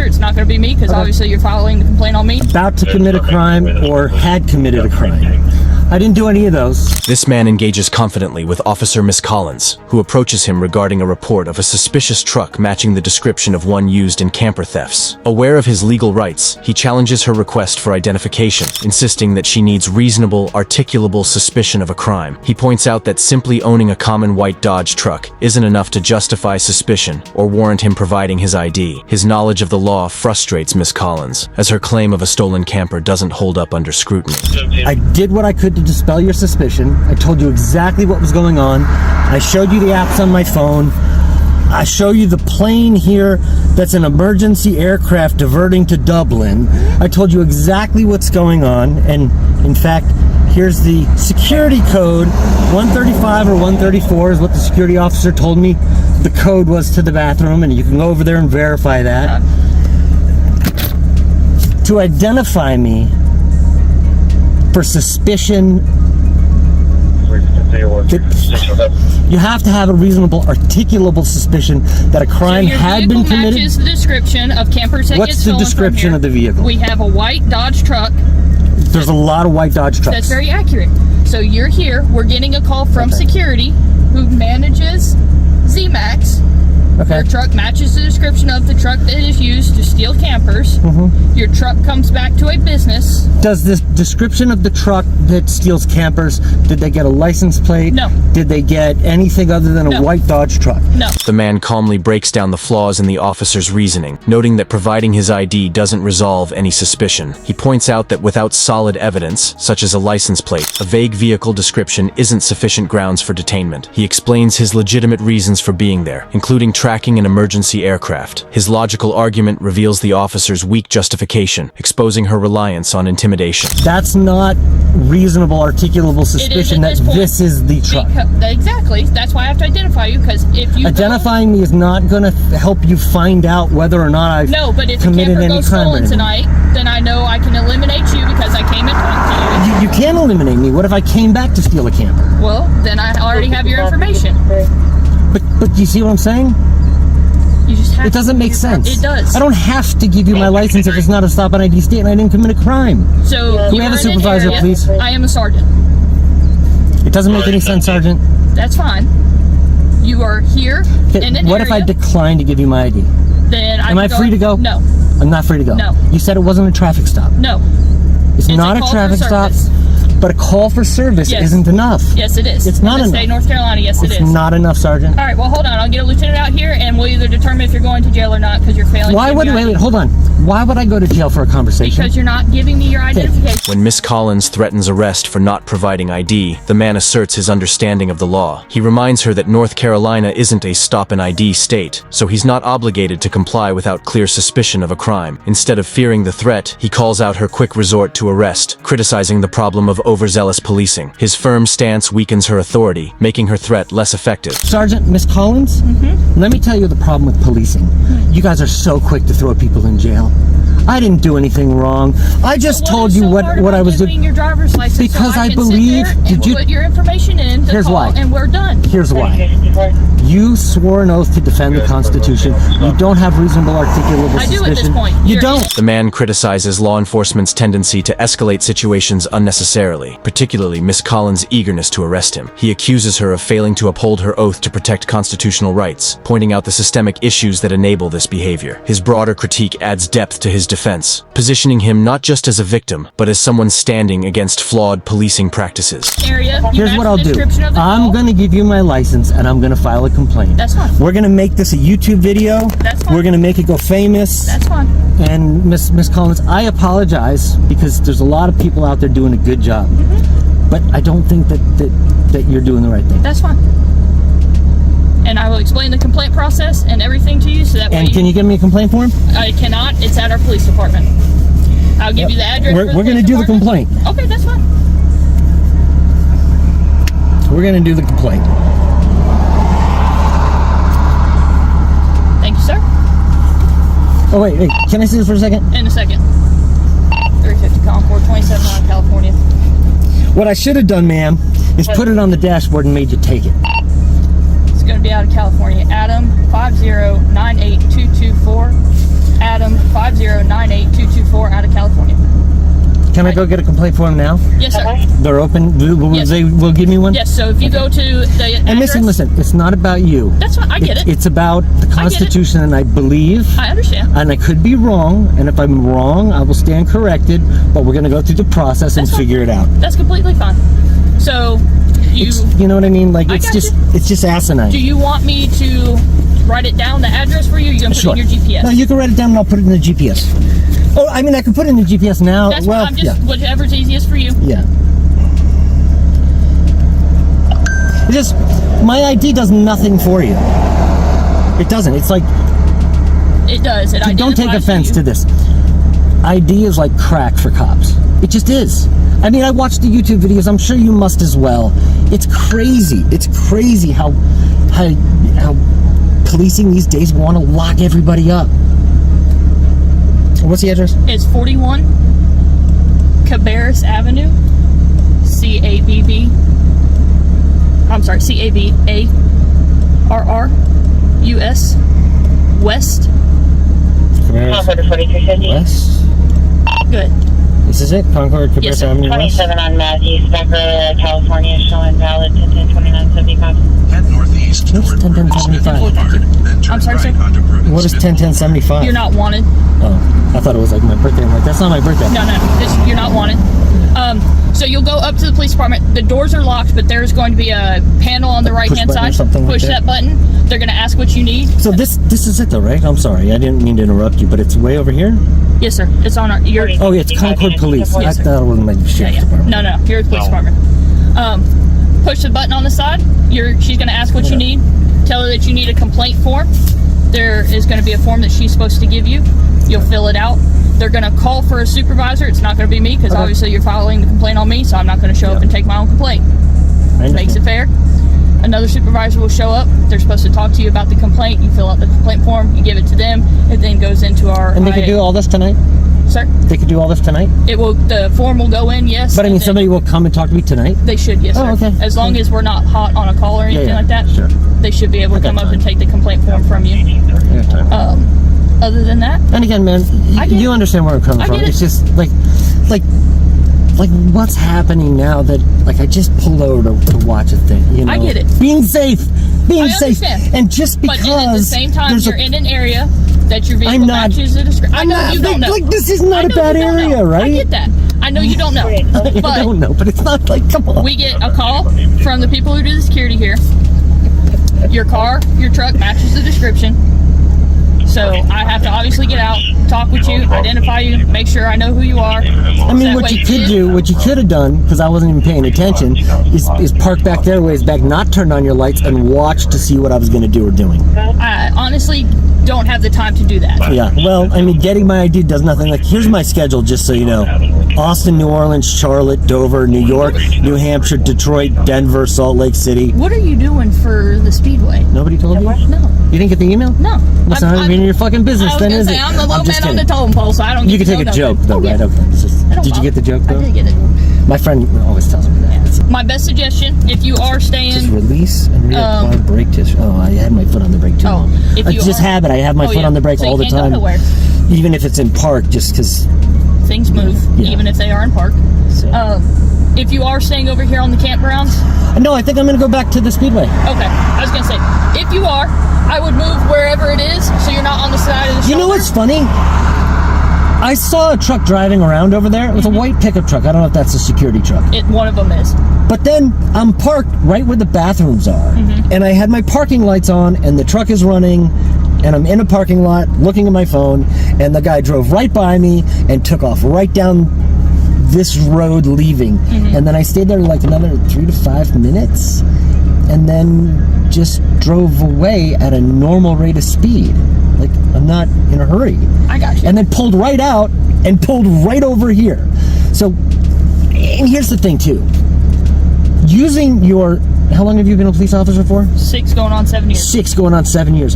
officer. It's not going to be me, because obviously you're filing the complaint on me. About to commit a crime or had committed a crime. I didn't do any of those. This man engages confidently with Officer Miss Collins, who approaches him regarding a report of a suspicious truck matching the description of one used in camper thefts. Aware of his legal rights, he challenges her request for identification, insisting that she needs reasonable, articulable suspicion of a crime. He points out that simply owning a common white Dodge truck isn't enough to justify suspicion or warrant him providing his ID. His knowledge of the law frustrates Miss Collins, as her claim of a stolen camper doesn't hold up under scrutiny. I did what I could to dispel your suspicion. I told you exactly what was going on. I showed you the apps on my phone. I show you the plane here that's an emergency aircraft diverting to Dublin. I told you exactly what's going on, and in fact, here's the security code. 135 or 134 is what the security officer told me the code was to the bathroom, and you can go over there and verify that. To identify me for suspicion, you have to have a reasonable, articulable suspicion that a crime had been committed. Matches the description of campers that What's the description of the vehicle? We have a white Dodge truck. There's a lot of white Dodge trucks. That's very accurate. So you're here. We're getting a call from security, who manages Z-Max. Okay. Your truck matches the description of the truck that is used to steal campers. Your truck comes back to a business. Does this description of the truck that steals campers, did they get a license plate? No. Did they get anything other than a white Dodge truck? No. The man calmly breaks down the flaws in the officer's reasoning, noting that providing his ID doesn't resolve any suspicion. He points out that without solid evidence, such as a license plate, a vague vehicle description isn't sufficient grounds for detainment. He explains his legitimate reasons for being there, including tracking an emergency aircraft. His logical argument reveals the officer's weak justification, exposing her reliance on intimidation. That's not reasonable, articulable suspicion that this is the truck. Exactly. That's why I have to identify you, because if you identifying me is not going to help you find out whether or not I've committed any crime. Tonight, then I know I can eliminate you because I came and talked to you. You can't eliminate me. What if I came back to steal a camper? Well, then I already have your information. But you see what I'm saying? You just have it doesn't make sense. It does. I don't have to give you my license if it's not a stop on ID state and I didn't commit a crime. So do we have a supervisor, please? I am a sergeant. It doesn't make any sense, Sergeant. That's fine. You are here in an What area. if I decline to give you my ID? Then am I free to go? No. I'm not free to go. No. You said it wasn't a traffic stop. No. It's not a traffic stop. But a call for service isn't enough. Yes, it is. It's not enough. In the state of North Carolina, yes, it is. It's not enough, Sergeant. All right, well, hold on. I'll get a lieutenant out here, and we'll either determine if you're going to jail or not because you're failing. Wait, hold on. Why would I go to jail for a conversation? Because you're not giving me your identification. When Miss Collins threatens arrest for not providing ID, the man asserts his understanding of the law. He reminds her that North Carolina isn't a stop-and-ID state, so he's not obligated to comply without clear suspicion of a crime. Instead of fearing the threat, he calls out her quick resort to arrest, criticizing the problem of overzealous policing. His firm stance weakens her authority, making her threat less effective. Sergeant, Miss Collins, let me tell you the problem with policing. You guys are so quick to throw people in jail. I didn't do anything wrong. I just told you what I was doing. Your driver's license because so I believe. Did you put your information in? Here's why. And we're done. Here's why. You swore an oath to defend the Constitution. You don't have reasonable, articulable suspicion. I do at this point. You don't. The man criticizes law enforcement's tendency to escalate situations unnecessarily, particularly Miss Collins' eagerness to arrest him. He accuses her of failing to uphold her oath to protect constitutional rights, pointing out the systemic issues that enable this behavior. His broader critique adds depth to his defense, positioning him not just as a victim, but as someone standing against flawed policing practices. Here's what I'll do. I'm going to give you my license and I'm going to file a complaint. That's fine. We're going to make this a YouTube video. That's fine. We're going to make it go famous. That's fine. And Miss Collins, I apologize because there's a lot of people out there doing a good job. But I don't think that you're doing the right thing. That's fine. And I will explain the complaint process and everything to you so that way. And can you give me a complaint form? I cannot. It's at our police department. I'll give you the address. We're going to do the complaint. Okay, that's fine. We're going to do the complaint. Thank you, sir. Oh, wait. Can I see this for a second? In a second. 350 Concord, 27 on California. What I should have done, ma'am, is put it on the dashboard and made you take it. It's going to be out of California. Adam 5098224. Adam Can I go get a complaint form now? Yes, sir. They're open. Yes. They will give me one? Yes, so if you go to the And address, listen, it's not about you. That's fine. I get it. It's about the Constitution, and I believe, I understand. and I could be wrong, and if I'm wrong, I will stand corrected, but we're going to go through the process and That's fine. figure it out. That's completely fine. So, You know what I mean? Like, I it's got just you. it's just asinine. do you want me to write it down, the address for you? Or you going to put it in your GPS? No, you can write it down and I'll put it in the GPS. Oh, I mean, I can put it in the GPS now. That's well, fine. I'm just, whatever's easiest for you. yeah. It just, my ID does nothing for you. It doesn't. It's like, It does. It don't take identifies offense you. to this. ID is like crack for cops. It just is. I mean, I watched the YouTube videos. I'm sure you must as well. It's crazy. It's crazy how policing these days want to lock everybody up. What's the address? It's 41 Cabarrus Avenue, C-A-B-A-R-R-U-S, West. West. Good. This is it? Concord, Cabarrus Yes, sir. Avenue West? 27 on Matthews, Becker, California, showing valid 10-10-29-75. Head northeast What's toward 10-10-75? Boulevard, then turn I'm sorry, right sir? onto Prudence. What is 10-10-75? You're not wanted. Oh, I thought it was like my birthday. I'm like, that's not my birthday. No, you're not wanted. So you'll go up to the police department. The doors are locked, but there's going to be a panel on the right-hand button or side. something like Push that? that button. They're going to ask what you need. So this is it though, right? I'm sorry. I didn't mean to interrupt you, but it's way over here? Yes, sir. It's on our. Oh, yeah, it's Concord Police. Yes, sir. I thought it was my sheriff's department. No, you're at the police department. Push the button on the side. She's going to ask what you need. Tell her that you need a complaint form. There is going to be a form that she's supposed to give you. You'll fill it out. They're going to call for a supervisor. It's not going to be me because obviously you're filing the complaint on me, so I'm not going to show up and take my own complaint. Makes it fair. Another supervisor will show up. They're supposed to talk to you about the complaint. You fill out the complaint form. You give it to them. It then goes into our. And they could do all this tonight? Sir? They could do all this tonight? It will. The form will go in. Yes. But I mean, and then somebody will come and talk to me tonight? They should. Yes, sir. Oh, okay. As long as we're not hot on a call or anything like that. Sure. They should be able to I got come up time. and take the complaint form from you. I got time. Other than that, And again, man, I get you it. understand where I'm coming I from. get it. It's just like what's happening now that like I just pulled over to watch a thing. You know, I get it. Being safe, I safe, understand. and just but because at the same time, there's you're in an area that your vehicle I'm not- matches the description. I know not- you don't know. like, this is not I a know bad you don't area, know. right? I get that. I know you don't know. I But don't know, but it's not like come on. we get a call from the people who do the security here. Your car, your truck matches the description. So I have to obviously get out, talk with you, identify you, make sure I know who you are. I mean, what you could have done, because I wasn't even paying attention, is park back there, ways back, not turn on your lights, and watch to see what I was going to do or doing. I honestly don't have the time to do that. Yeah, well, I mean, getting my ID does nothing. Like, here's my schedule, just so you know. Austin, New Orleans, Charlotte, Dover, New York, New Hampshire, Detroit, Denver, Salt Lake City. What are you doing for the Speedway? Nobody told you? No. You didn't get the email? No. It's not even your fucking business, I was then, gonna is say, it? I'm the low just man on the kidding. totem pole, so I don't You get can to take a know joke, nothing. though, Oh, right? yeah. Okay. It's just- I don't did you get the joke, though? I did get it. My friend always tells me that. My best suggestion, if you are Just staying, release and reapply brake tissue. Oh, I had my foot on the brake too long. if It's you just are- habit. I have my foot yeah. on the brake So you all the can't go time. nowhere. Even if it's in park, just because. Things move, Yeah. even if they are in park. If you are staying over here on the campgrounds, No, I think I'm going to go back to the Speedway. okay. I was gonna say, if you are, I would move wherever it is, so you're not on the side of the. You know what's funny? I saw a truck driving around over there. It was a white pickup truck. I don't know if that's a security truck. One of them is. But then I'm parked right where the bathrooms are. And I had my parking lights on, and the truck is running, and I'm in a parking lot looking at my phone, and the guy drove right by me and took off right down this road leaving. And then I stayed there like another 3 to 5 minutes, and then just drove away at a normal rate of speed. Like, I'm not in a hurry. I got you. And then pulled right out and pulled right over here. So, and here's the thing too. Using your, how long have you been a police officer for? 6 going on 7 years. 6 going on 7 years.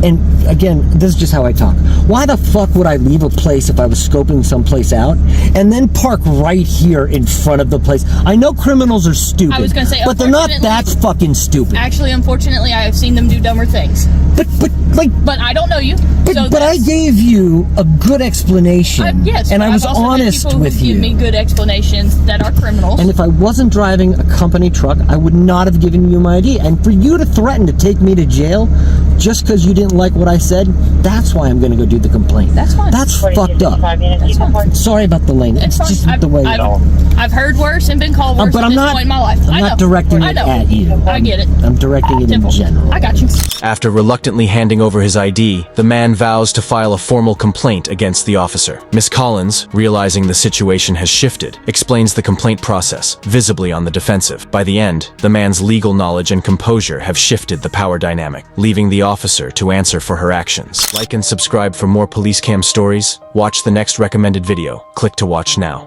And again, this is just how I talk. Why the fuck would I leave a place if I was scoping someplace out and then park right here in front of the place? I know criminals are stupid. I was gonna say, but they're not that fucking stupid. Actually, unfortunately, I have seen them do dumber things. But I don't know you. But I gave you a good explanation. Yes, and but I was I've also had honest people with who you. give me good explanations that are criminals. And if I wasn't driving a company truck, I would not have given you my ID. And for you to threaten to take me to jail just because you didn't like what I said, that's why I'm going to go do the complaint. That's fine. That's fucked up. That's fine. Sorry about the lane. It's fine. just the way. I've heard worse and been called worse but at I'm this not, point in my life. I'm I not know. directing I it know. at you. I get it. I'm directing it Temple. in general. I got you. After reluctantly handing over his ID, the man vows to file a formal complaint against the officer. Miss Collins, realizing the situation has shifted, explains the complaint process, visibly on the defensive. By the end, the man's legal knowledge and composure have shifted the power dynamic, leaving the officer to answer for her actions. Like and subscribe for more police cam stories. Watch the next recommended video. Click to watch now.